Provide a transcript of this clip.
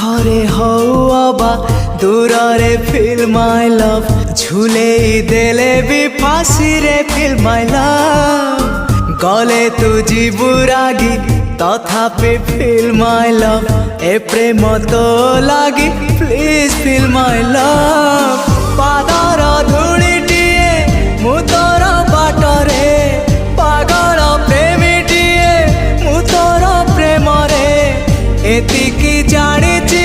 ପାଖରେ ହଉ ଅବା ଦୂରରେ ଫିଲ୍ ମାଇ ଲଭ୍ ଝୁଲେଇ ଦେଲେ ବି ଫାଶୀରେ ଫିଲ୍ ମାଇ ଲଭ୍ ଗଲେ ତୁ ଯିବୁ ରାଗି ତଥାପି ଫିଲ୍ ମାଇ ଲଭ୍ ଏ ପ୍ରେମ ତୋ ଲାଗି ପ୍ଲିଜ୍ ଫିଲ୍ ମାଇ ଲଭ୍ ପାଦର ଧୂଳିଟିଏ ମୁଁ ତୋର ବାଟରେ ପାଗଳ ପ୍ରେମୀଟିଏ ମୁଁ ତୋର ପ୍ରେମରେ ଏତିକି ଜାଣିଛି